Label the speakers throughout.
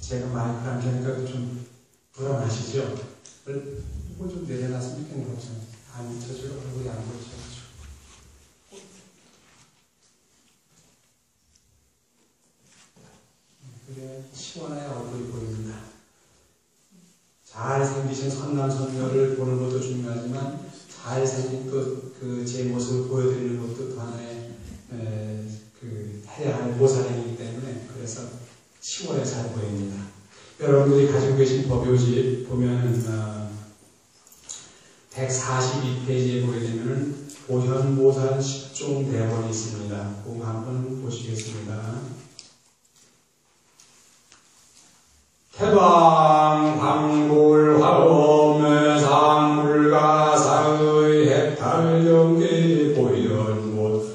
Speaker 1: 제가 마이크를 안 켜니까 좀 불안하시죠? 이거 좀 내려놨으면 좋겠는 거죠. 안 쳐줄 얼굴이 안 보이셔가지고. 그래, 시원해야 얼굴이 보입니다. 잘생기신 선남선녀를 보는 것도 중요하지만 잘생긴 제 모습을 보여드리는 것도 또 하나의 해야 할 모사행이기 때문에 그래서 시원해 잘 보입니다. 여러분들이 가지고 계신 법요지 보면 142페이지에 보게 되면 보현보살 10종 대본이 있습니다. 그거 한번 보시겠습니다. 태방 황불 화엄 상물가사의 해탈경계 보현보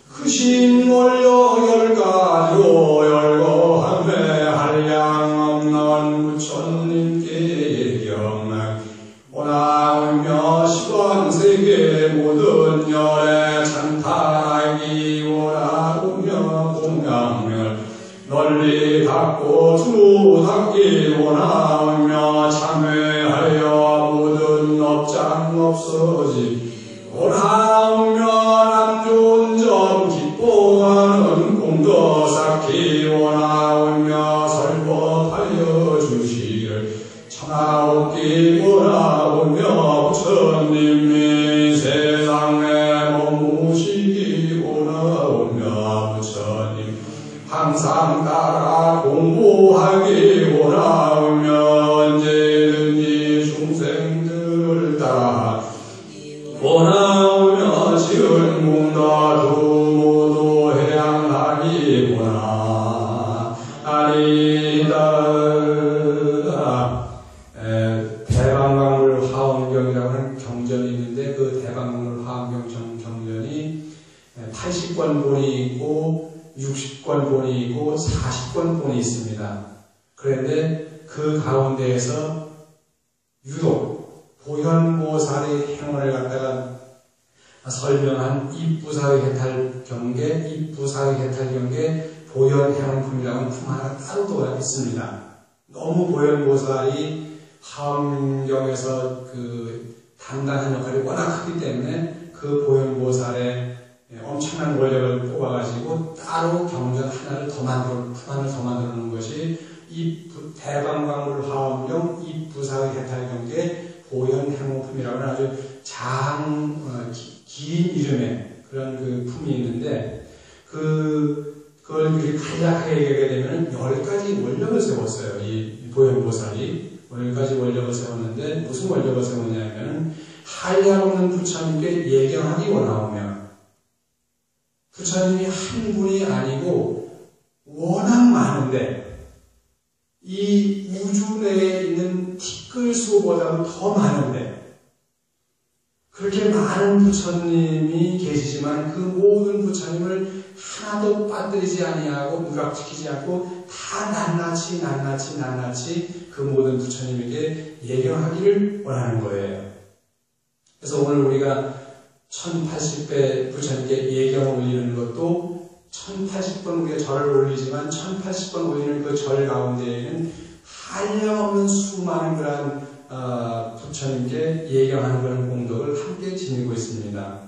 Speaker 1: 크신 원료 열가지로 열거함에 한량 없는 부처님께 예경 오나오며 시관세계 모든 열에 찬탈하기 원하오며 공양멸 널리 닦고 두루 닦기 원하오며 참회하여 모든 업장 없어지 원하오며 남존 점 기뻐하는 공덕 쌓기 원하오며 설법하여 주시를 천하옵기 원하오며 부처님이 세상에 머무시기 원하오며 부처님 항상 따라 공부하기 원하오며 언제든지 중생들을 따라 원하오며 지은 공덕 모두 해양하기 원하리이다. 대방광물 화엄경이라고 하는 경전이 있는데 그 대방광물 화엄경 경전이 80권 본이 있고 60권 본이 있고 40권 본이 있습니다. 그런데 그 가운데에서 유독 보현보살의 행원을 갖다가 설명한 입부사의 해탈경계, 입부사의 해탈경계 보현행원품이라는 품 하나 따로 또 있습니다. 너무 보현보살이 화엄경에서 그 담당한 역할이 워낙 크기 때문에 그 보현보살의 엄청난 원력을 뽑아가지고 따로 경전 하나를 더 만들어 놓은 것이 이 대방광물 화엄경 입부사의 해탈경계 보현행원품이라고 하는 아주 긴 이름의 그런 그 품이 있는데 그걸 이렇게 간략하게 얘기하게 되면 10가지 원력을 세웠어요. 이 보현보살이 10가지 원력을 세웠는데 무슨 원력을 세웠냐면 한량없는 부처님께 예경하기 원하오며 부처님이 한 분이 아니고 워낙 많은데 이 우주 내에 있는 티끌수보다도 더 많은데 그렇게 많은 부처님이 계시지만 그 모든 부처님을 하나도 빠뜨리지 아니하고 누락시키지 않고 다 낱낱이 그 모든 부처님에게 예경하기를 원하는 거예요. 그래서 오늘 우리가 1080배 부처님께 예경을 올리는 것도 1080번 우리가 절을 올리지만 1080번 올리는 그 절 가운데에는 한량없는 수많은 그런 부처님께 예경하는 그런 공덕을 함께 지니고 있습니다.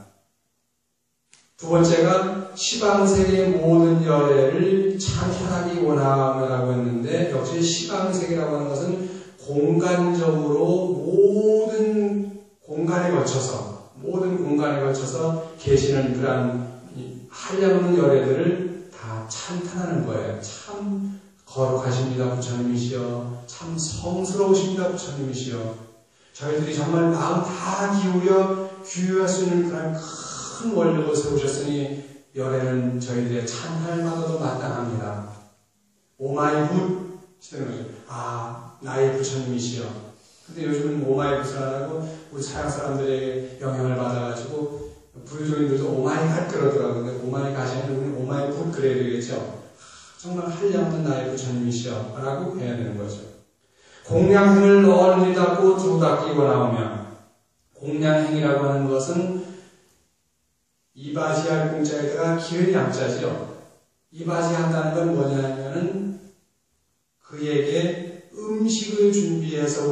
Speaker 1: 두 번째가 시방세계의 모든 열애를 찬탄하기 원하라고 했는데 역시 시방세계라고 하는 것은 공간적으로 모든 공간에 거쳐서 계시는 그러한 한량없는 열애들을 다 찬탄하는 거예요. 참 거룩하십니다 부처님이시여. 참 성스러우십니다 부처님이시여. 저희들이 정말 마음 다 기울여 귀유할 수 있는 그런 큰 원력을 세우셨으니 열애는 저희들의 찬양할 만도 마땅합니다. 오마이 굿 시대는 거죠. 나의 부처님이시여. 근데 요즘은 오마이 굿을 안 하고 우리 서양 사람들에게 영향을 받아가지고 불교인들도 오마이 갓 그러더라고요. 근데 오마이 갓이 아니라 우리는 오마이 굿 그래야 되겠죠. 정말 한량없는 나의 부처님이시여 라고 해야 되는 거죠. 공양행을 널리 닦고 두루 닦기 원하오며 공양행이라고 하는 것은 이바지할 공자에다가 기회리 양자지요. 이바지한다는 건 뭐냐면은 그에게 음식을 준비해서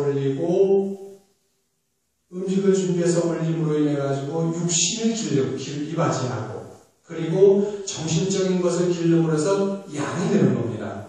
Speaker 1: 올림으로 인해 가지고 육신을 이바지하고 그리고 정신적인 것을 기름으로 해서 양이 되는 겁니다.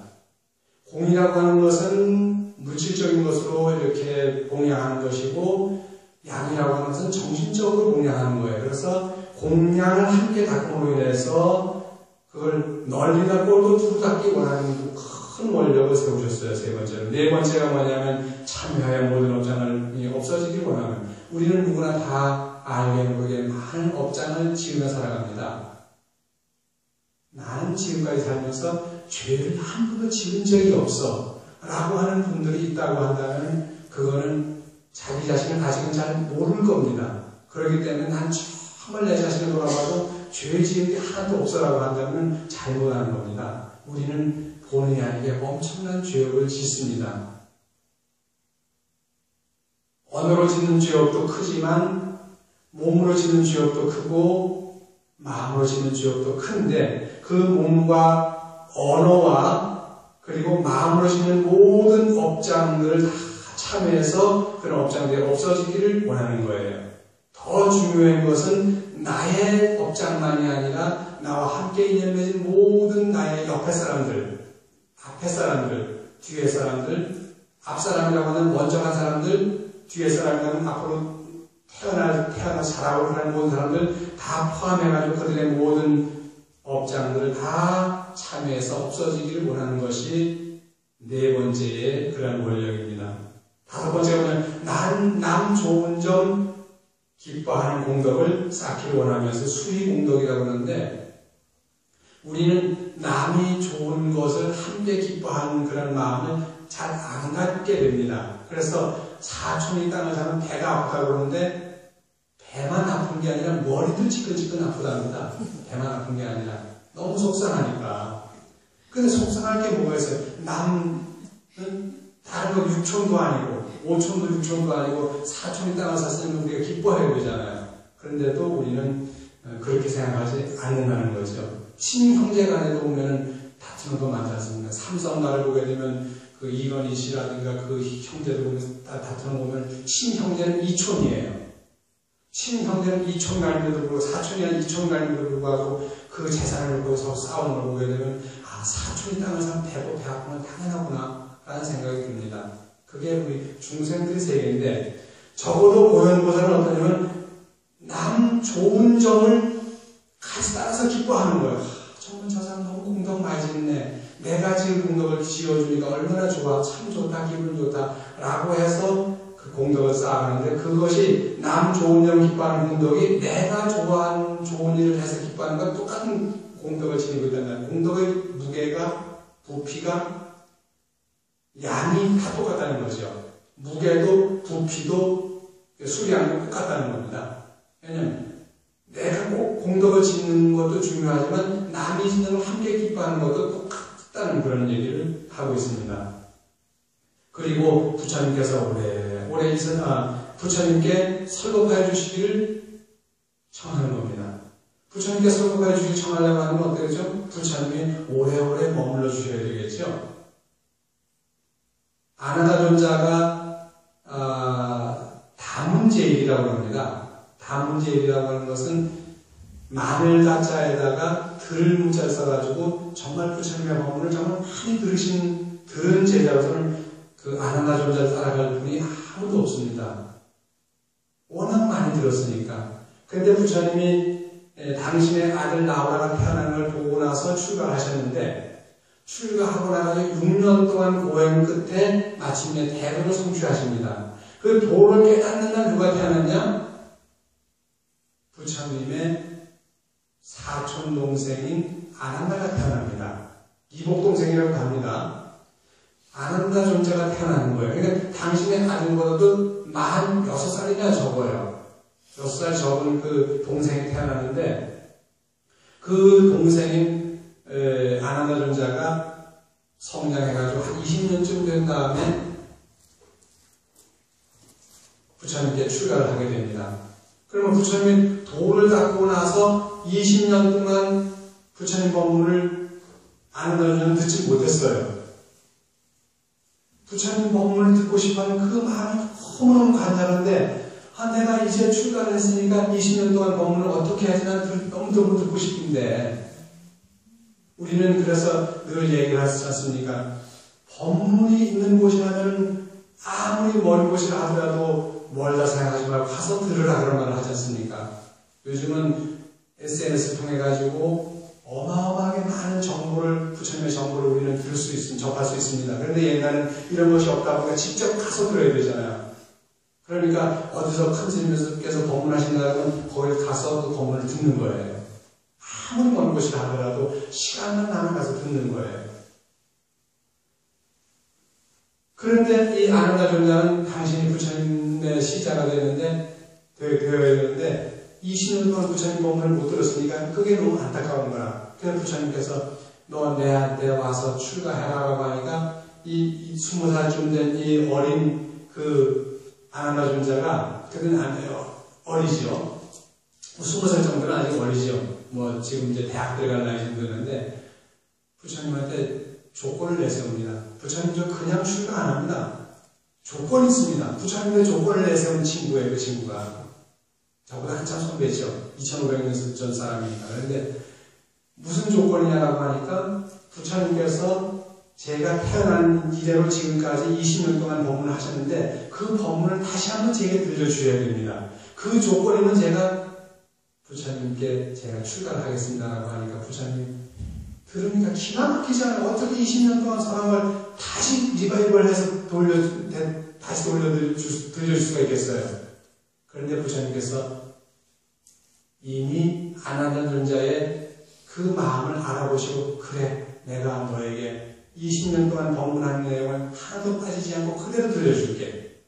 Speaker 1: 공이라고 하는 것은 물질적인 것으로 이렇게 공양하는 것이고 양이라고 하는 것은 정신적으로 공양하는 거예요. 그래서 공양을 함께 닦음으로 인해서 그걸 널리나 꼴도 두루 닦기 원하는 큰 원력을 세우셨어요. 세 번째로. 네 번째가 뭐냐면 참여의 모든 업장을 없어지길 원하는 우리는 누구나 다 알게 거기에 많은 업장을 지으며 살아갑니다. 나는 지금까지 살면서 죄를 한 번도 지은 적이 없어 라고 하는 분들이 있다고 한다면 그거는 자기 자신을 아직은 잘 모를 겁니다. 그렇기 때문에 난 정말 내 자신을 돌아봐도 죄 지은 게 하나도 없어라고 한다면 잘못하는 겁니다. 우리는 본의 아니게 엄청난 죄업을 짓습니다. 언어로 짓는 죄업도 크지만 몸으로 짓는 죄업도 크고 마음으로 짓는 죄업도 큰데 그 몸과 언어와 그리고 마음으로 짓는 모든 업장들을 다 참여해서 그런 업장들이 없어지기를 원하는 거예요. 더 중요한 것은 나의 업장만이 아니라 나와 함께 인연 맺은 모든 나의 옆에 사람들, 앞에 사람들, 뒤에 사람들, 앞 사람이라고 하는 먼저 간 사람들, 뒤에 사람이라고 하는 앞으로 태어나 자라고 하는 모든 사람들 다 포함해가지고 그들의 모든 업장들을 다 참여해서 없어지기를 원하는 것이 네 번째의 그런 원력입니다. 다섯 번째는 남 좋은 점 기뻐하는 공덕을 쌓기를 원하면서 수의 공덕이라고 하는데 우리는 남이 좋은 것을 함께 기뻐하는 그런 마음을 잘 안 갖게 됩니다. 그래서 사촌이 땅을 사면 배가 아프다고 그러는데 배만 아픈 게 아니라 머리도 지끈지끈 아프답니다. 배만 아픈 게 아니라 너무 속상하니까. 근데 속상할 게 뭐가 있어요? 남은 다른 거 육촌도 아니고 오촌도 육촌도 아니고 사촌이 땅을 샀으면 우리가 기뻐해야 되잖아요. 그런데도 우리는 그렇게 생각하지 않는다는 거죠. 친형제 간에도 보면은 다투는 거 많지 않습니까? 삼성가를 보게 되면 그 이건희 씨라든가 그 형제들 보면 다투는 거 보면 친형제는 이촌이에요. 친형제는 이촌 갈림에도 불구하고 사촌이 아닌 이촌 갈림에도 불구하고 그 재산을 놓고 서로 싸우는 걸 보게 되면 아 사촌이 땅을 사면 배고 배 아프면 당연하구나 라는 생각이 듭니다. 그게 우리 중생들의 세계인데 적어도 보현보살은 어떠냐면 남 좋은 점을 같이 따라서 기뻐하는 거예요. 정말 저 사람 너무 공덕 많이 짓네. 내가 지금 공덕을 지어주니까 얼마나 좋아. 참 좋다. 기분 좋다. 라고 해서 그 공덕을 쌓아가는데 그것이 남 좋은 점 기뻐하는 공덕이 내가 좋아하는 좋은 일을 해서 기뻐하는 건 똑같은 공덕을 지니고 있다는 공덕의 무게가 부피가 양이 다 똑같다는 거죠. 무게도 부피도 수량도 똑같다는 겁니다. 왜냐하면 내가 꼭 공덕을 짓는 것도 중요하지만 남이 짓는 걸 함께 기뻐하는 것도 똑같다는 그런 얘기를 하고 있습니다. 그리고 부처님께서 오래 부처님께 설법해 주시기를 청하는 겁니다. 부처님께 설법해 주시기를 청하려고 하면 어떻게 되죠? 부처님이 오래오래 머물러 주셔야 되겠죠. 아나다존자가 다문제일이라고 합니다. 다문제일이라고 하는 것은 마늘 다자에다가 들 문자를 써가지고 정말 부처님의 법문을 정말 많이 들은 제자로서는 그 아나다존자를 따라갈 분이 아무도 없습니다. 워낙 많이 들었으니까. 그런데 부처님이 당신의 아들 나오라가 태어나는 걸 보고 나서 출가하셨는데 출가하고 나서 6년 동안 고행 끝에 마침내 대도를 성취하십니다. 그 도를 깨닫는 날 누가 태어났냐? 부처님의 사촌 동생인 아난다가 태어납니다. 이복 동생이라고 합니다. 아난다 존재가 태어나는 거예요. 그러니까 당신의 아들보다도 만 6살이나 적어요. 6살 적은 그 동생이 태어났는데 그 동생인 아난다 존재가 성장해가지고 한 20년쯤 된 다음에 부처님께 출가를 하게 됩니다. 그러면 부처님이 도를 닦고 나서 20년 동안 부처님 법문을 아난다 존재는 듣지 못했어요. 부처님 법문을 듣고 싶어하는 그 마음이 너무너무 간절한데 내가 이제 출가를 했으니까 20년 동안 법문을 어떻게 해야지 난 너무너무 듣고 싶은데 우리는 그래서 늘 얘기를 하지 않습니까? 법문이 있는 곳이라면 아무리 먼 곳이라 하더라도 멀다 생각하지 말고 가서 들으라 그런 말을 하지 않습니까? 요즘은 SNS를 통해 가지고 어마어마하게 많은 정보를, 부처님의 정보를 우리는 들을 수 있습니다. 접할 수 있습니다. 그런데 옛날에는 이런 것이 없다 보니까 직접 가서 들어야 되잖아요. 그러니까 어디서 큰 스님께서 법문하신다면 거기 가서 그 법문을 듣는 거예요. 아무리 먼 곳이라 하더라도 시간만 나면 가서 듣는 거예요. 그런데 이 아난다 존자는 당신이 부처님의 시자가 되어야 되는데 20년 동안 부처님 법문을 못 들었으니까 그게 너무 안타까운 거라. 그래서 부처님께서 너 내한테 와서 출가해라라고 하니까 이 20살쯤 된 이 어린 그 아난다 존자가 그는 어리죠. 20살 정도는 아직 어리죠. 뭐 지금 이제 대학 들어갈 나이 정도였는데 부처님한테 조건을 내세웁니다. 부처님 저 그냥 출가 안 합니다. 조건이 있습니다. 부처님의 조건을 내세운 친구예요. 그 친구가. 저보다 한참 선배죠. 2500년 전 사람이니까. 그런데 무슨 조건이냐라고 하니까 부처님께서 제가 태어난 이래로 지금까지 20년 동안 법문을 하셨는데 그 법문을 다시 한번 제게 들려주셔야 됩니다. 그 조건이면 제가 부처님께 제가 출가를 하겠습니다라고 하니까 부처님 들으니까 기가 막히지 않아요. 어떻게 20년 동안 사람을 다시 리바이벌해서 다시 들려줄 수가 있겠어요. 그런데 부처님께서 이미 아난다 존자의 그 마음을 알아보시고 그래 내가 너에게 20년 동안 법문한 내용을 하나도 빠지지 않고 그대로 들려줄게.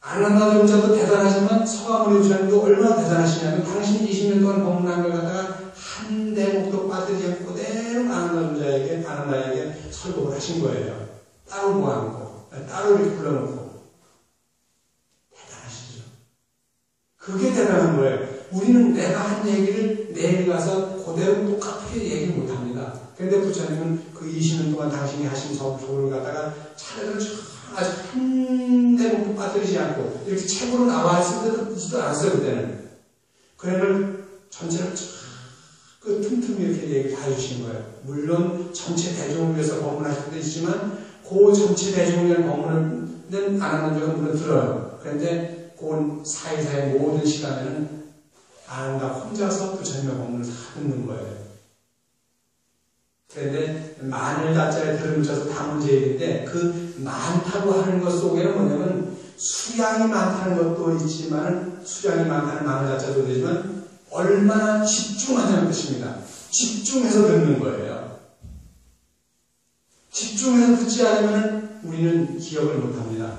Speaker 1: 아난다 존자도 대단하지만 서가모니 부처님도 얼마나 대단하시냐면 당신이 20년 동안 법문한 걸 갖다가 한 대목도 빠뜨리지 않고 그대로 아난다에게 설법을 하신 거예요. 따로 모아놓고 따로 이렇게 불러놓고. 대단하시죠. 그게 대단한 거예요. 우리는 내가 한 얘기를 내일 가서 그대로 똑같이 얘기를 못합니다. 그런데 부처님은 그 20년 동안 당신이 하신 법을 갖다가 차례를 아주 한 대목도 빠뜨리지 않고 이렇게 책으로 나와 있지도 않았어요. 그때는. 그래를 전체를 그 틈틈이 이렇게 얘기를 다 해주신 거예요. 물론 전체 대중을 위해서 법문하실 수도 있지만 그 전체 대중을 위한 법문은 아난다 존자가 물론 들어요. 그런데 그 사이사이 모든 시간에는 아난다 혼자서 부처님의 법문을 다 듣는 거예요. 그런데 만을 다자에 들을 붙여서 다 문제인데 그 많다고 하는 것 속에는 뭐냐면 수량이 많다는 것도 있지만 수량이 많다는 만을 다자도 되지만 얼마나 집중하냐는 뜻입니다. 집중해서 듣는 거예요. 집중해서 듣지 않으면 우리는 기억을 못합니다.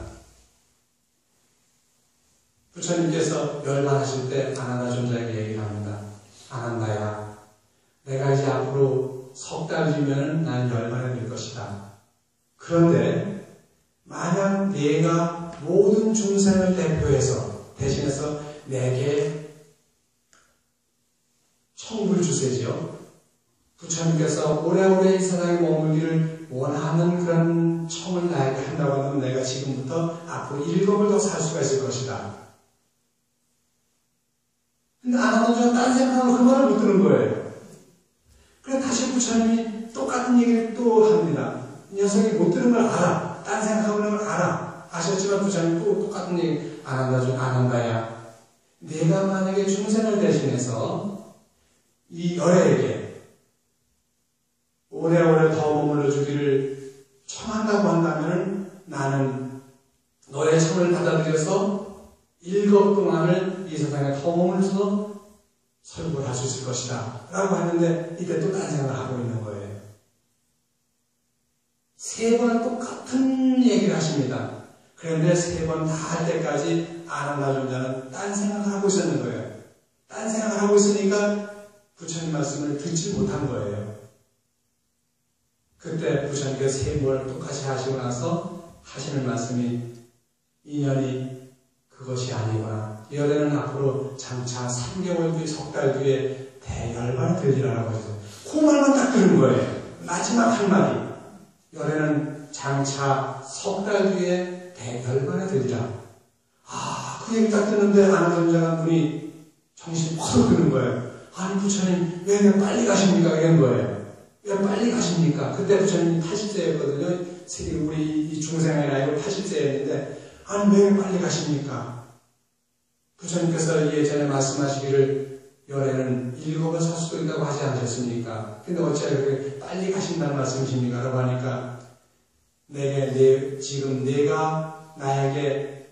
Speaker 1: 부처님께서 열반하실 때 아난다 존자에게 얘기를 합니다. 아난다야, 내가 이제 앞으로 석 달 뒤면 난 열반에 될 것이다. 그런데 만약 내가 모든 중생을 대신해서 내게 청구를 주세요. 부처님께서 오래오래 이 세상에 머물기를 원하는 그런 청을 나에게 한다고 하면 내가 지금부터 앞으로 7을 더 살 수가 있을 것이다. 근데 아난다 존자가 딴 생각으로 그 말을 못 들은 거예요. 그래서 다시 부처님이 똑같은 얘기를 또 합니다. 이 녀석이 못 들은 걸 알아. 딴 생각하고 있는 걸 알아. 아셨지만 부처님이 또 똑같은 얘기, 아난다야. 내가 만약에 중생을 대신해서 이 열애에게 오래오래 더 머물러 주기를 청한다고 한다면 나는 너의 청을 받아들여서 7억 동안을 이 세상에 더 머물러서 설법을 할 수 있을 것이다 라고 하는데 이때 또 딴 생각을 하고 있는 거예요. 3번 똑같은 얘기를 하십니다. 그런데 3번 다 할 때까지 아난다 존자는 딴 생각을 하고 있었는 거예요. 딴 생각을 하고 있으니까 부처님 말씀을 듣지 못한 거예요. 그때 부처님께서 3번을 똑같이 하시고 나서 하시는 말씀이 인연이 그것이 아니구나. 열애는 앞으로 장차 3개월 뒤, 석 달 뒤에 대열반이 들리라고 해서 그 말만 딱 들은 거예요. 마지막 한마디. 열애는 장차 석 달 뒤에 대결반에 되리라. 그 얘기 딱 듣는데 아나선자가 분이 정신이 확 드는 거예요. 아니 부처님 왜 빨리 가십니까? 이런 거예요. 왜 빨리 가십니까? 그때 부처님이 80세였거든요. 우리 이 중생의 나이로 80세였는데 아니 왜 빨리 가십니까? 부처님께서 예전에 말씀하시기를 열에는 7번 살 수도 있다고 하지 않으셨습니까? 근데 어찌 그렇게 빨리 가신다는 말씀이십니까? 라고 하니까 지금 내가 나에게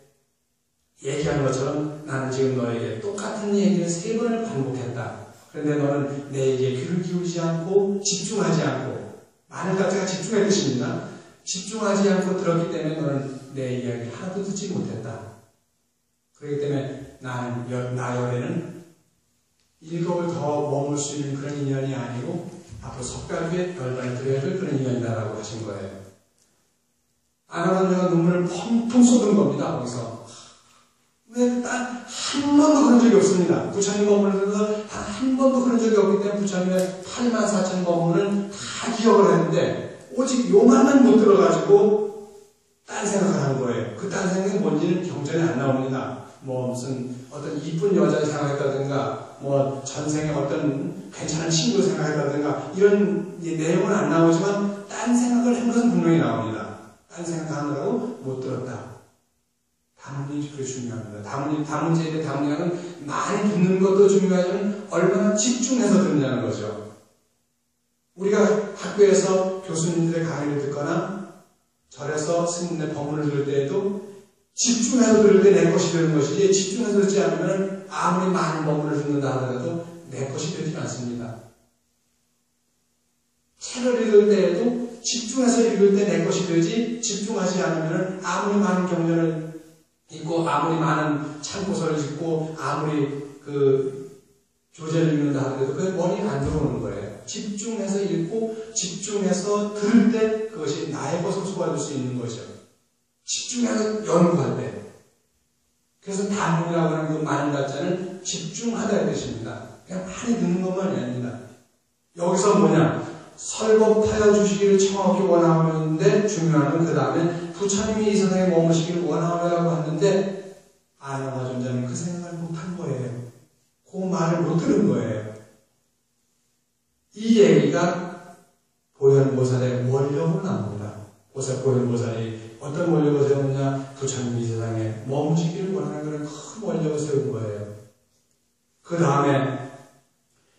Speaker 1: 얘기하는 것처럼 나는 지금 너에게 똑같은 얘기를 3번을 반복했다. 그런데 너는 내 얘기에 귀를 기울이지 않고 집중하지 않고 많은 자체가 집중의 뜻입니다. 집중하지 않고 들었기 때문에 너는 내 이야기를 하나도 듣지 못했다. 그렇기 때문에 나 열에는 7을 더 머물 수 있는 그런 인연이 아니고 앞으로 석 달 뒤에 열반을 드려야 될 그런 인연이다라고 하신 거예요. 아나선자가 눈물을 펑펑 쏟은 겁니다. 거기서 왜 단 한 번도 그런 적이 없습니다. 부처님 법문에서 단 한 번도 그런 적이 없기 때문에 부처님의 84,000 법문을 다 기억을 했는데 오직 요만만 못 들어가지고 딴 생각을 하는 거예요. 그 딴 생각이 뭔지는 경전에 안 나옵니다. 무슨 어떤 이쁜 여자를 생각했다든가 전생에 어떤 괜찮은 친구를 생각했다든가 이런 내용은 안 나오지만 딴 생각을 한 것은 분명히 나옵니다. 딴 생각하느라고 못 들었다. 다문이 그게 중요합니다. 다문제의 다문이라는 많이 듣는 것도 중요하지만 얼마나 집중해서 듣느냐는 거죠. 우리가 학교에서 교수님들의 강의를 듣거나 절에서 스님의 법문을 들을 때에도 집중해서 들을 때 내 것이 되는 것이지 집중해서 듣지 않으면 아무리 많은 법문을 듣는다 하더라도 내 것이 되지 않습니다. 책을 읽을 때에도 집중해서 읽을 때 내 것이 되지 집중하지 않으면 아무리 많은 경전을 읽고 아무리 많은 참고서를 읽고 아무리 교재를 읽는다 하더라도 그게 머리에 안 들어오는 거예요. 집중해서 읽고 집중해서 들을 때 그것이 나의 것으로 소화될 수 있는 거죠. 집중해서 연구할 때. 그래서 다문이라고 하는 그 많은 가짜는 집중하다의 뜻입니다. 그냥 많이 듣는 것만이 아닙니다. 여기서 설법하여 주시기를 청하기 원하는데 중요한 건 그 다음에 부처님이 이 세상에 머무시기를 원하노라고 했는데 아나선자는 그 생각을 못한 거예요. 그 말을 못 들은 거예요. 이 얘기가 보현보살의 원력으로 나옵니다. 보현보살이 어떤 원력을 세웠냐? 부처님이 이 세상에 머무시기를 원하는 그런 큰 원력을 세운 거예요. 그 다음에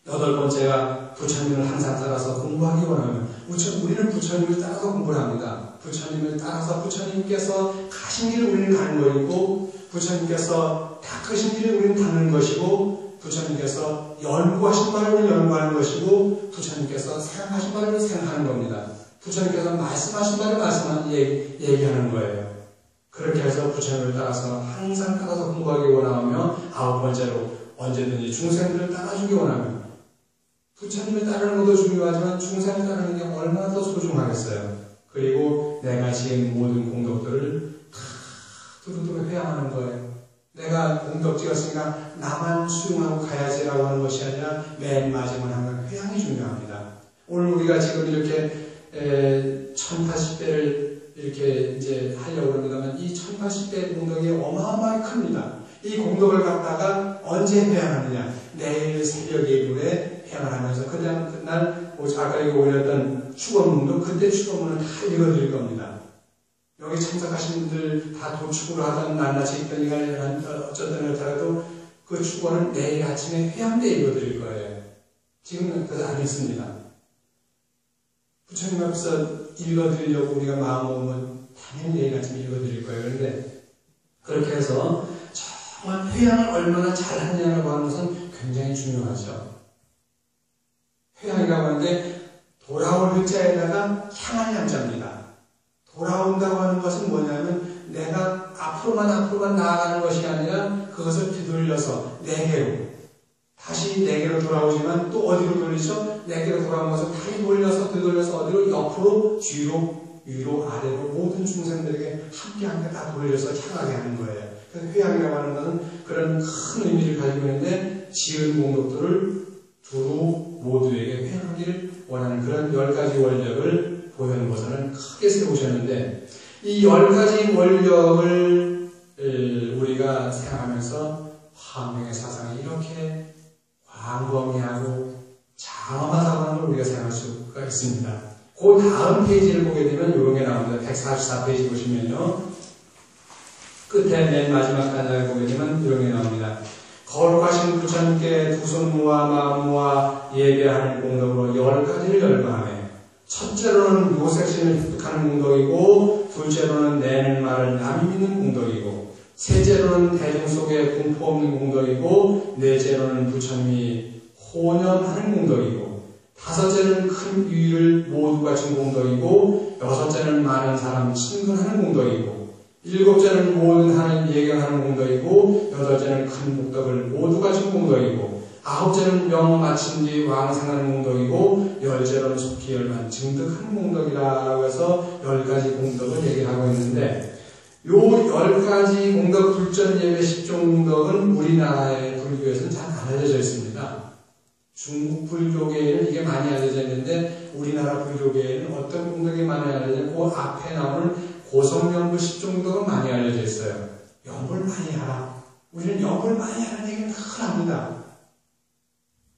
Speaker 1: 8번째가 부처님을 항상 따라서 공부하기 원하면 우리는 부처님을 따라서 공부를 합니다. 부처님을 따라서 부처님께서 가신 길을 우리는 가는 것이고 부처님께서 닦으신 길을 우리는 닦는 것이고 부처님께서 연구하신 바를 우리는 연구하는 것이고 부처님께서 생각하신 바를 생각하는 겁니다. 부처님께서 말씀하신 바를 얘기하는 거예요. 그렇게 해서 부처님을 따라서 항상 따라서 공부하기 원하며 9번째로 언제든지 중생들을 따라주기 원하며 부처님을 따르는 것도 중요하지만 중생을 따르는 게 얼마나 더 소중하겠어요. 그리고 내가 지은 모든 공덕들을 다 두루두루 회양하는 거예요. 내가 공덕 지었으니까 나만 수용하고 가야지라고 하는 것이 아니라 맨 마지막에 하는 회양이 중요합니다. 오늘 우리가 지금 이렇게 1080배를 이렇게 이제 하려고 합니다만 이 1080배의 공덕이 어마어마하게 큽니다. 이 공덕을 갖다가 언제 회양하느냐? 내일 새벽 예불에 회양을 하면서 그날 아까 여기 올렸던 축원문도 그때 축원문을 다 읽어드릴 겁니다. 여기 참석하신 분들 다 도축으로 하던 낱낱이 있던 이가 어쩌든 하더라도 그 축원은 내일 아침에 회양 때 읽어드릴 거예요. 지금은 그래서 안 읽습니다. 부처님 앞에서 읽어드리려고 우리가 마음 먹으면 당연히 내일 아침에 읽어드릴 거예요. 그런데 그렇게 해서 정말 회양을 얼마나 잘하느냐라고 하는 것은 굉장히 중요하죠. 회양이라고 하는데 돌아올 글자에다가 향한 양자입니다. 돌아온다고 하는 것은 뭐냐면 내가 앞으로만 나아가는 것이 아니라 그것을 뒤돌려서 내게로 다시 내게로 돌아오지만 또 어디로 돌리죠? 내게로 돌아온 것을 다시 돌려서 뒤돌려서 어디로? 옆으로, 뒤로, 위로, 아래로 모든 중생들에게 함께 다 돌려서 향하게 하는 거예요. 그래서 회양이라고 하는 것은 그런 큰 의미를 가지고 있는데 지은 공덕들을 두루 모두에게 회양하기를 원하는 그런 10가지 원력을 보현보선을 크게 세우셨는데 이 10가지 원력을 우리가 생각하면서 화명의 사상이 이렇게 광범위하고 장엄하다고 하는 걸 우리가 생각할 수가 있습니다. 그 다음 페이지를 보게 되면 이런 게 나옵니다. 144페이지 보시면요. 끝에 맨 마지막 단락을 보게 되면 이런 게 나옵니다. 거룩하신 부처님께 두 손 모아 마음 모아 예배하는 공덕으로 10가지를 열거하며 첫째로는 요색신을 획득하는 공덕이고 둘째로는 내는 말을 남이 믿는 공덕이고 셋째로는 대중 속에 공포 없는 공덕이고 넷째로는 부처님이 호념하는 공덕이고 다섯째는 큰 유의를 모두 갖춘 공덕이고 여섯째는 많은 사람 친근하는 공덕이고 일곱째는 모든 하나님 예경하는 공덕이고 여덟째는 큰 복덕을 모두 갖춘 공덕이고 아홉째는 명 마친 뒤 왕생하는 공덕이고 열째로는 속히 열만 증득하는 공덕이라고 해서 10가지 공덕을 얘기를 하고 있는데 요 10가지 공덕 불전 예배 10종 공덕은 우리나라의 불교에서는 잘 안 알려져 있습니다. 중국 불교계에는 이게 많이 알려져 있는데 우리나라 불교계에는 어떤 공덕이 많이 알려져 있고 그 앞에 나오는 고성명불 10종 공덕은 많이 알려져 있어요. 염불 많이 하라. 우리는 염불 많이 하라는 얘기는 늘 합니다.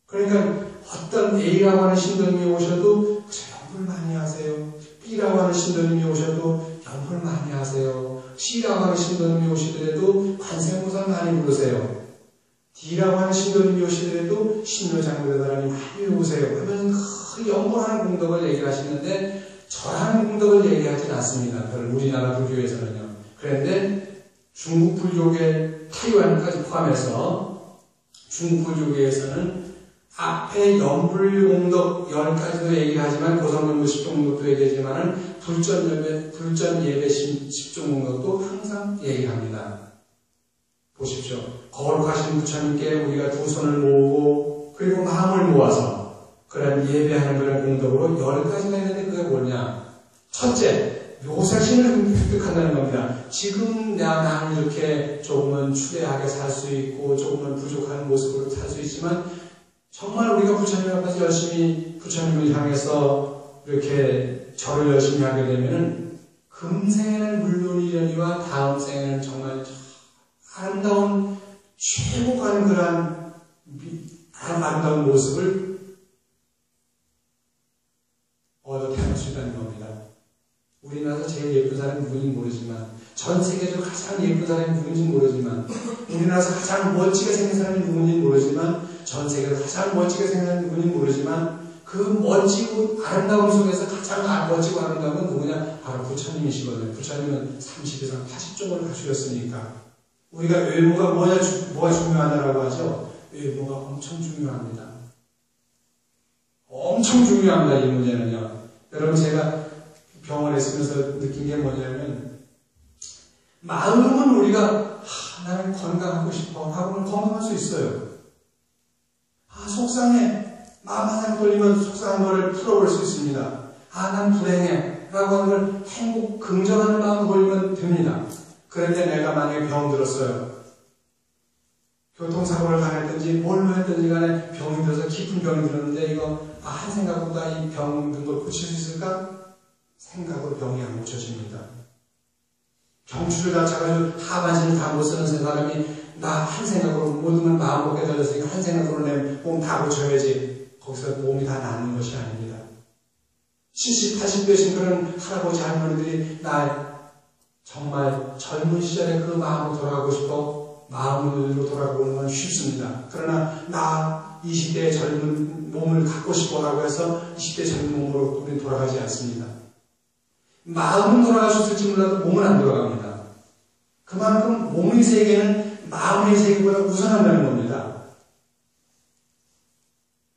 Speaker 1: 그러니까 어떤 A라고 하는 신도님이 오셔도 염불 많이 하세요. B라고 하는 신도님이 오셔도 염불 많이 하세요. C라고 하는 신도님이 오시더라도 관세음보살 많이 부르세요. D라고 하는 신도님이 오시더라도 신묘장로대사님 많이 오세요. 그러면 그 염불하는 공덕을 얘기를 하시는데 절하는 공덕을 얘기하지는 않습니다. 우리나라 불교에서는요. 그런데 중국 불교계 타이완까지 포함해서 중국 불교계에서는 앞에 염불 공덕 10가지도 얘기하지만 고성명불 10종 공덕도 얘기하지만 불전 예배 10종 공덕도 항상 얘기합니다. 보십시오. 거룩하신 부처님께 우리가 두 손을 모으고 그리고 마음을 모아서 그런 예배하는 그런 공덕으로 10가지가 있는데 그게 뭐냐? 첫째, 묘사신을 획득한다는 겁니다. 지금 나는 이렇게 조금은 추대하게 살 수 있고 조금은 부족한 모습으로 살 수 있지만 정말 우리가 부처님 앞에서 열심히 부처님을 향해서 이렇게 절을 열심히 하게 되면은 금생에는 물론이려니와 다음 생에는 정말 아름다운 최고 가는 그런 아름다운 모습을 얻어 태어날 수 있다는 겁니다. 우리나라에서 제일 예쁜 사람이 누군지 모르지만 전 세계적으로 가장 예쁜 사람이 누군지 모르지만 우리나라에서 가장 멋지게 생긴 사람이 누군지 모르지만 전 세계에서 가장 멋지게 생긴 사람이 누군지 모르지만 그 멋지고 아름다움 속에서 가장 멋지고 아름다운 건 누구냐? 바로 부처님이시거든요. 부처님은 30에서 80종을 갖추셨으니까 우리가 외모가 뭐가 중요하다라고 하죠? 외모가 엄청 중요합니다. 엄청 중요합니다. 이 문제는요. 여러분 제가 병원에 있으면서 느낀 게 뭐냐면 마음은 우리가 나는 건강하고 싶어 하고는 건강할 수 있어요. 속상해. 마음 하나 돌리면 속상한 거를 풀어볼 수 있습니다. 난 불행해 라고 하는 걸 행복, 긍정하는 마음 돌리면 됩니다. 그런데 내가 만약에 병 들었어요. 교통사고를 당했든지 뭘로 했든지 간에 병이 들어서 깊은 병이 들었는데 이거 한 생각보다 이 병 든 걸 고칠 수 있을까? 생각으로 병이 안 고쳐집니다. 경추를 다쳐가지고 하반신을 다 못 쓰는 사람이 나 한 생각으로 모든 걸 마음 먹게 되었으니까 한 생각으로 내 몸 다 고쳐야지 거기서 몸이 다 낫는 것이 아닙니다. 70, 80 되신 그런 할아버지 할머니들이 나 정말 젊은 시절에 그 마음으로 돌아가고 싶어 마음으로 돌아가는 건 쉽습니다. 그러나 나 20대의 젊은 몸을 갖고 싶어라고 해서 20대 젊은 몸으로 우리는 돌아가지 않습니다. 마음은 돌아갈 수 있을지 몰라도 몸은 안 돌아갑니다. 그만큼 몸의 세계는 마음의 세계보다 우선한다는 겁니다.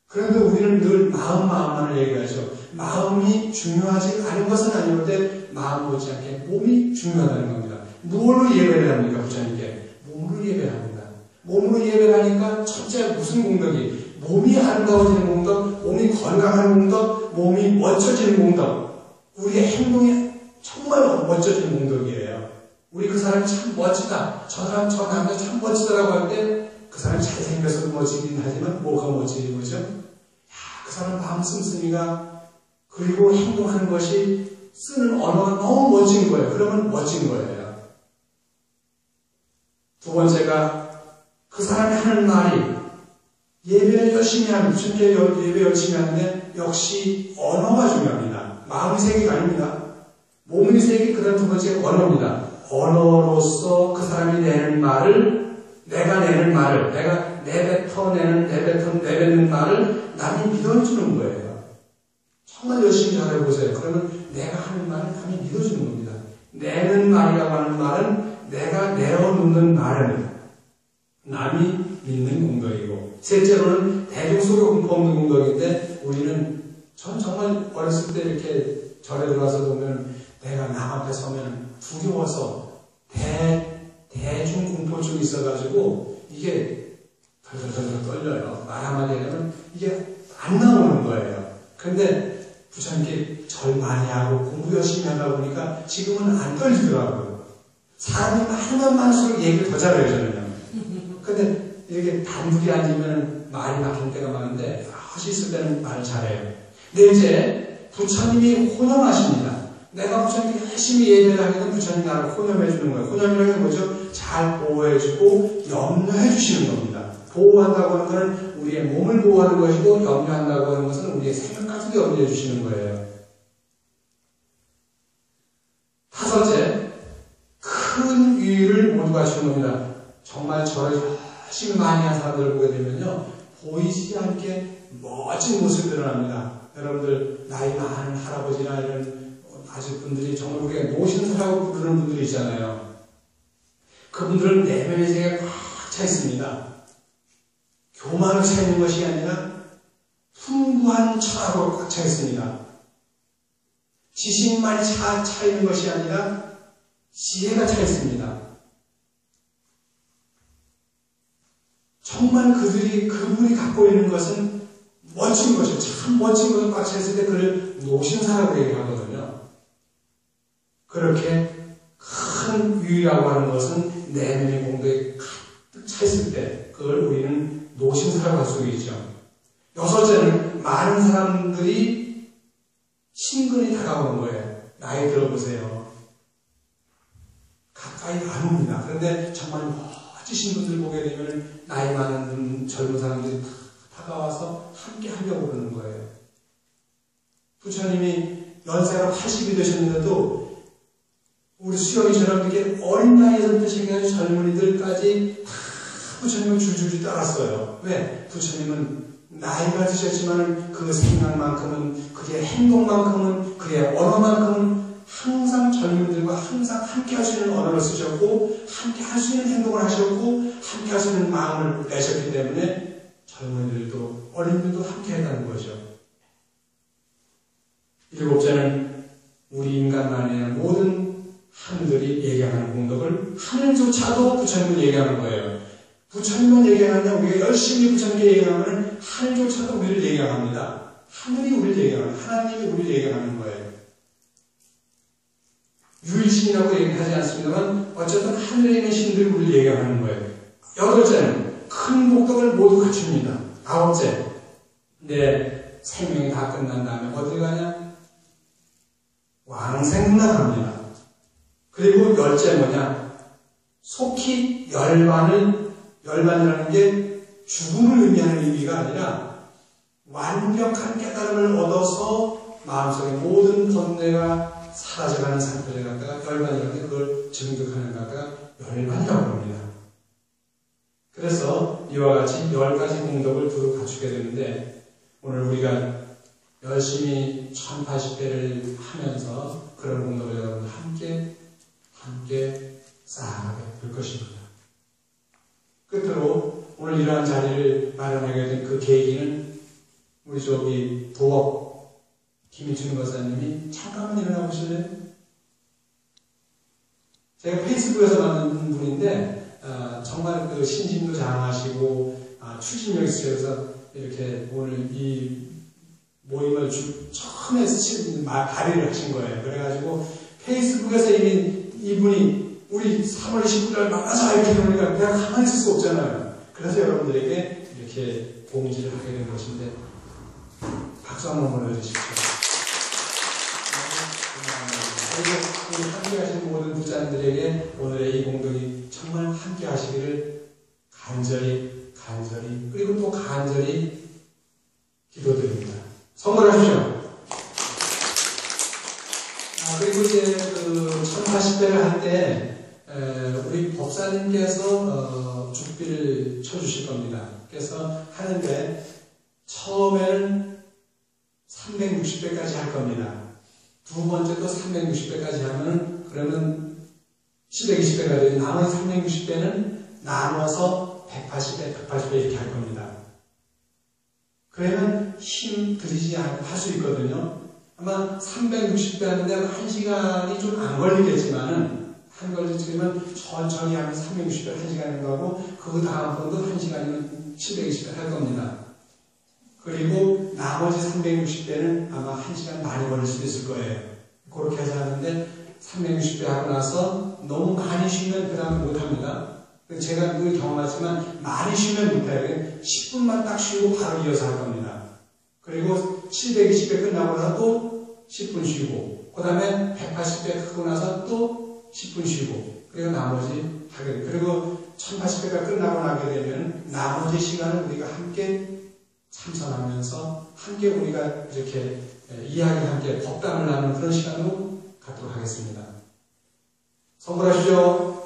Speaker 1: 그런데 우리는 늘 마음만을 얘기하죠. 마음이 중요하지 않은 것은 아니는데 마음 못지않게 몸이 중요하다는 겁니다. 무엇으로 예배를 합니까? 부처님께 몸으로 예배를 합니다. 몸으로 예배를 하니까 첫째 무슨 공덕이? 몸이 아름다워지는 공덕, 몸이 건강한 공덕, 몸이 멋져지는 공덕, 우리의 행동이 정말 멋져지는 공덕이에요. 우리 그 사람이 참 멋지다. 저 남자 참 멋지다라고 할 때 그 사람이 잘생겨서 멋지긴 하지만 뭐가 멋지는 거죠? 그 사람 마음 씀씀이가 그리고 행동하는 것이 쓰는 언어가 너무 멋진 거예요. 그러면 멋진 거예요. 두 번째가 그 사람이 하는 말이 예배를 열심히 하는, 주님께 예배 열심히 하는데 역시 언어가 중요합니다. 마음의 세계가 아닙니다. 몸의 세계, 그 다음 두 번째가 언어입니다. 언어로서 그 사람이 내는 말을, 내가 내는 말을, 내가 내뱉는 말을 남이 믿어주는 거예요. 정말 열심히 잘해보세요. 그러면 내가 하는 말을 남이 믿어주는 겁니다. 내는 말이라고 하는 말은 내가 내어놓는 말은 남이 믿는 공덕이고, 셋째로는 대중 속에 공포 없는 공덕인데, 전 정말 어렸을 때 이렇게 절에 들어가서 보면 내가 남 앞에 서면 두려워서 대중 공포증이 있어가지고 이게 덜덜덜 떨려요. 말 한마디 하면 이게 안 나오는 거예요. 그런데 부처님께 절 많이 하고 공부 열심히 하다 보니까 지금은 안 떨리더라고요. 사람이 많으면 많을수록 얘기를 더 잘해요, 저는요. 근데 이렇게 단둘이 앉으면 말이 막힐 때가 많은데, 헛이 있을 때는 말을 잘해요. 넷째, 부처님이 호념하십니다. 내가 부처님께 열심히 예배를 하게 되면 부처님이 나를 호념해 주는 거예요. 호념이라는 게 뭐죠? 잘 보호해주고 염려해 주시는 겁니다. 보호한다고 하는 것은 우리의 몸을 보호하는 것이고, 염려한다고 하는 것은 우리의 생각까지도 염려해 주시는 거예요. 다섯째, 큰 위를 모두가 주는 겁니다. 정말 절을 열심히 많이 한 사람들을 보게 되면요, 보이지 않게 멋진 모습이 드러납니다. 여러분들 나이 많은 할아버지나 이런 아직 분들이 정말 우리가 노신사라고 부르는 분들이 있잖아요. 그분들은 내면의 세계가 꽉 차 있습니다. 교만을 차 있는 것이 아니라 풍부한 철학으로 꽉 차 있습니다. 지식만이 차 있는 것이 아니라 지혜가 차 있습니다. 정말 그분이 갖고 있는 것은 멋진 것이에요. 참 멋진 것을 꽉 차 있을 때 그를 노신사라고 얘기하거든요. 그렇게 큰 유의라고 하는 것은 내면의 공덕이 가득 차 있을 때 그걸 우리는 노신사라고 할 수 있죠. 여섯째는 많은 사람들이 친근히 다가오는 거예요. 나이 들어보세요. 가까이 안 옵니다. 그런데 정말 멋지신 분들 보게 되면 나이 많은 분, 젊은 사람들이 다가와서 함께 하려고 그러는 거예요. 부처님이 연세가 80이 되셨는데도 우리 수영이처럼 이렇게 어린 나이에서부터 시작해서 젊은이들까지 다 부처님을 줄줄이 따랐어요. 왜? 부처님은 나이가 드셨지만 그 생각만큼은, 그의 행동만큼은, 그의 언어만큼은 항상 젊은이들과 항상 함께 할 수 있는 언어를 쓰셨고, 함께 할 수 있는 행동을 하셨고, 함께 할 수 있는 마음을 내셨기 때문에 젊은이들도 어린이들도 함께 했다는 거죠. 일곱째는 우리 인간만이 아니라 모든 하늘들이 얘기하는 공덕을, 하늘조차도 부처님을 얘기하는 거예요. 부처님만 얘기하느냐, 우리가 열심히 부처님께 얘기하면 하늘조차도 우리를 얘기합니다. 하늘이 우리를 얘기합니다. 하나님이 우리를 얘기하는 거예요. 유일신이라고 얘기하지 않습니다만 어쨌든 하늘에 있는 신들이 우리를 얘기하는 거예요. 여덟째는 큰 복덕을 모두 갖춥니다. 아홉째, 내 생명이 다 끝난 다음에 어디 가냐? 왕생문화합니다. 그리고 열째 뭐냐? 속히 열반이라는 게 죽음을 의미하는 의미가 아니라 완벽한 깨달음을 얻어서 마음속의 모든 번뇌가 사라져가는 상태를 갖다가 열반이라는 게 그걸 증득하는 갖다가 열반이라고 합니다. 그래서 이와 같이 10가지 공덕을 두루 갖추게 되는데, 오늘 우리가 열심히 1080배를 하면서 그런 공덕을 여러분 함께 쌓아가게 될 것입니다. 끝으로 오늘 이러한 자리를 마련하게 된 그 계기는 우리 도업 김희춘 권사님이 잠깐만 일어나 보실래요? 제가 페이스북에서 만난 분인데 정말 그 신심도 장하시고 추진력 있으셔서 이렇게 오늘 이 모임을 처음에 발의를 하신 거예요. 그래가지고 페이스북에서 이미 이분이 우리 3월 19일 만나자 이렇게 그러니까 내가 가만히 있을 수 없잖아요. 그래서 여러분들에게 이렇게 공지를 하게 된 것인데 박수 한번 보내주십시오. 그리고 함께 하신 모든 부자님들에게 오늘의 이 공동이 정말 함께 하시기를 간절히 그리고 또 간절히 기도드립니다. 선물하십시오. 그리고 이제 1080배를 할 때 우리 법사님께서 죽비를 쳐주실 겁니다. 그래서 하는데 처음에는 360배까지 할 겁니다. 두 번째도 360배까지 하면 그러면 720배가 되고 나머지 360배는 나눠서 180배, 180배 이렇게 할 겁니다. 그러면 힘 들이지 않고 할 수 있거든요. 아마 360배 하는데 1시간이 좀 안 걸리겠지만은 천천히 하면 360배 1시간인 거고 그 다음 번도 1시간이면 720배 할 겁니다. 그리고 나머지 360배는 아마 1시간 많이 걸릴 수도 있을 거예요. 그렇게 해서 하는데 360배 하고 나서 너무 많이 쉬면 그 다음에 못합니다. 제가 늘 경험하지만 많이 쉬면 못해요. 10분만 딱 쉬고 바로 이어서 할 겁니다. 그리고 720배 끝나고 나서 또 10분 쉬고 그 다음에 180배 크고 나서 또 10분 쉬고 그리고 나머지 하게 돼요. 그리고 1080배가 끝나고 나게 되면 나머지 시간을 우리가 함께 참선하면서 함께 우리가 이렇게 이야기 함께 법담을 나누는 그런 시간으로 갖도록 하겠습니다. 선물하시죠.